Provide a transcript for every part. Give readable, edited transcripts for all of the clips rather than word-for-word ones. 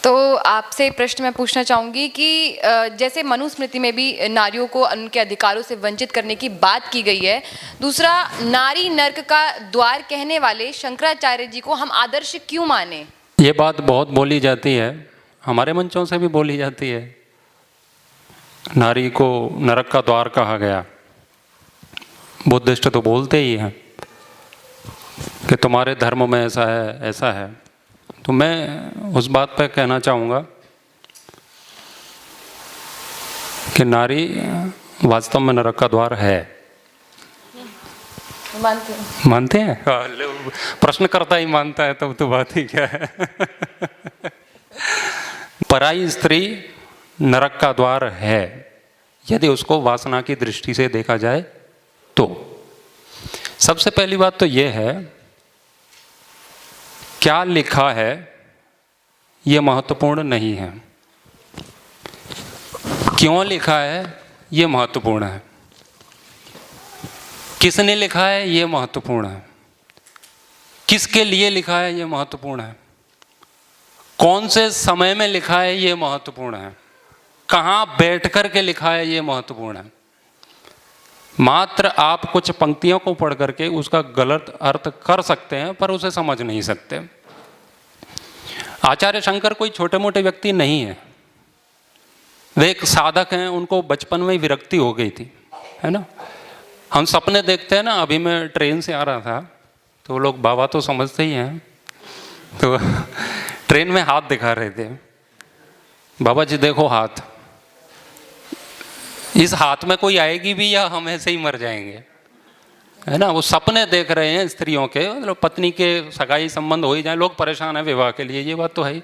तो आपसे एक प्रश्न मैं पूछना चाहूँगी कि जैसे मनुस्मृति में भी नारियों को उनके अधिकारों से वंचित करने की बात की गई है, दूसरा नारी नर्क का द्वार कहने वाले शंकराचार्य जी को हम आदर्श क्यों माने? ये बात बहुत बोली जाती है, हमारे मंचों से भी बोली जाती है। नारी को नरक का द्वार कहा गया। बुद्धिस्ट तो बोलते ही हैं कि तुम्हारे धर्म में ऐसा है, ऐसा है। तो मैं उस बात पर कहना चाहूँगा कि नारी वास्तव में नरक का द्वार है। मानते हैं? प्रश्नकर्ता ही मानता है, तब तो बात ही क्या है। पराई स्त्री नरक का द्वार है यदि उसको वासना की दृष्टि से देखा जाए तो। सबसे पहली बात तो यह है, क्या लिखा है यह महत्वपूर्ण नहीं है, क्यों लिखा है यह महत्वपूर्ण है, किसने लिखा है यह महत्वपूर्ण है, किसके लिए लिखा है यह महत्वपूर्ण है, कौन से समय में लिखा है यह महत्वपूर्ण है, कहाँ बैठ कर के लिखा है यह महत्वपूर्ण है। मात्र आप कुछ पंक्तियों को पढ़ करके उसका गलत अर्थ कर सकते हैं पर उसे समझ नहीं सकते। आचार्य शंकर कोई छोटे मोटे व्यक्ति नहीं है, वे एक साधक हैं। उनको बचपन में ही विरक्ति हो गई थी, है ना। हम सपने देखते हैं ना। अभी मैं ट्रेन से आ रहा था तो लोग बाबा तो समझते ही हैं, तो ट्रेन में हाथ दिखा रहे थे, बाबा जी देखो हाथ, इस हाथ में कोई आएगी भी या हम ऐसे ही मर जाएंगे, है ना। वो सपने देख रहे हैं स्त्रियों के, मतलब पत्नी के सगाई संबंध हो ही जाए, लोग परेशान हैं विवाह के लिए, ये बात तो है ही।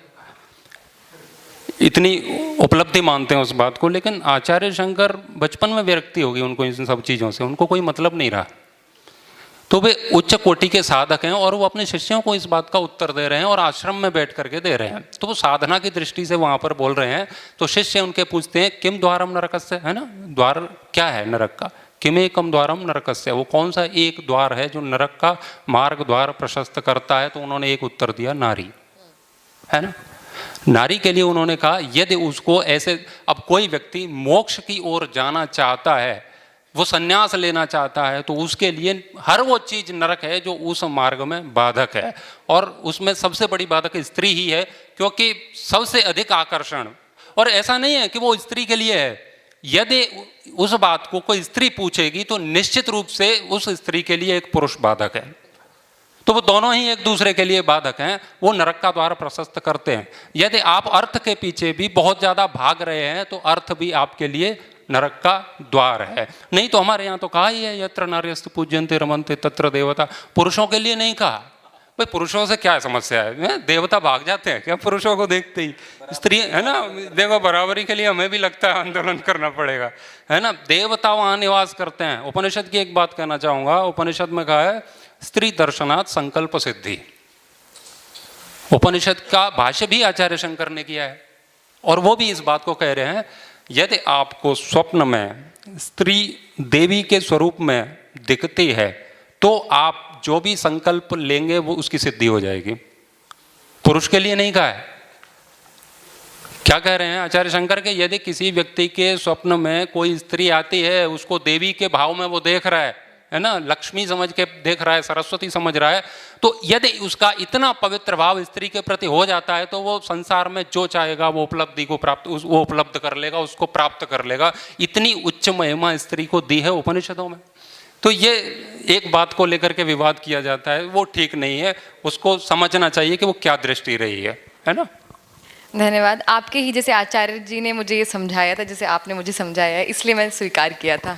इतनी उपलब्धि मानते हैं उस बात को। लेकिन आचार्य शंकर बचपन में विरक्ति होगी उनको इन सब चीज़ों से, उनको कोई मतलब नहीं रहा। तो वे उच्च कोटि के साधक हैं और वो अपने शिष्यों को इस बात का उत्तर दे रहे हैं और आश्रम में बैठ करके दे रहे हैं। तो वो साधना की दृष्टि से वहाँ पर बोल रहे हैं। तो शिष्य उनके पूछते हैं किम द्वारम नरकस्य, है ना, द्वार क्या है नरक का, किम एकम द्वारम नरकस्य, वो कौन सा एक द्वार है जो नरक का मार्ग द्वार प्रशस्त करता है। तो उन्होंने एक उत्तर दिया, नारी, है ना। नारी के लिए उन्होंने कहा यदि उसको ऐसे, अब कोई व्यक्ति मोक्ष की ओर जाना चाहता है, वो सन्यास लेना चाहता है, तो उसके लिए हर वो चीज नरक है जो उस मार्ग में बाधक है। और उसमें सबसे बड़ी बाधक स्त्री ही है, क्योंकि सबसे अधिक आकर्षण। और ऐसा नहीं है कि वो स्त्री के लिए है, यदि उस बात को कोई स्त्री पूछेगी तो निश्चित रूप से उस स्त्री के लिए एक पुरुष बाधक है। तो वो दोनों ही एक दूसरे के लिए बाधक हैं, वो नरक का द्वार प्रशस्त करते हैं। यदि आप अर्थ के पीछे भी बहुत ज्यादा भाग रहे हैं तो अर्थ भी आपके लिए नरक का द्वार है। नहीं तो हमारे यहाँ तो कहा ही है, यत्र नार्यस्तु पूज्यन्ते रमन्ते तत्र देवता। पुरुषों के लिए नहीं कहा। भाई पुरुषों से क्या समस्या है, देवता भाग जाते हैं क्या पुरुषों को देखते ही? स्त्री, है ना, देखो बराबरी के लिए हमें भी लगता है आंदोलन करना पड़ेगा, है ना। देवता वहाँ निवास करते हैं। उपनिषद की एक बात कहना चाहूँगा, उपनिषद में कहा है स्त्री दर्शनात् संकल्प सिद्धि। उपनिषद का भाष्य भी आचार्य शंकर ने किया है और वो भी इस बात को कह रहे हैं, यदि आपको स्वप्न में स्त्री देवी के स्वरूप में दिखती है तो आप जो भी संकल्प लेंगे वो उसकी सिद्धि हो जाएगी। पुरुष के लिए नहीं कहा है। क्या कह रहे हैं आचार्य शंकर के, यदि किसी व्यक्ति के स्वप्न में कोई स्त्री आती है, उसको देवी के भाव में वो देख रहा है ना, लक्ष्मी समझ के देख रहा है, सरस्वती समझ रहा है, तो यदि उसका इतना पवित्र भाव स्त्री के प्रति हो जाता है तो वो संसार में जो चाहेगा वो उपलब्धि को प्राप्त, वो उपलब्ध कर लेगा, उसको प्राप्त कर लेगा। इतनी उच्च महिमा स्त्री को दी है उपनिषदों में। तो ये एक बात को लेकर के विवाद किया जाता है, वो ठीक नहीं है। उसको समझना चाहिए कि वो क्या दृष्टि रही है ना। धन्यवाद। आपके ही जैसे आचार्य जी ने मुझे ये समझाया था जैसे आपने मुझे समझाया है, इसलिए मैंने स्वीकार किया था।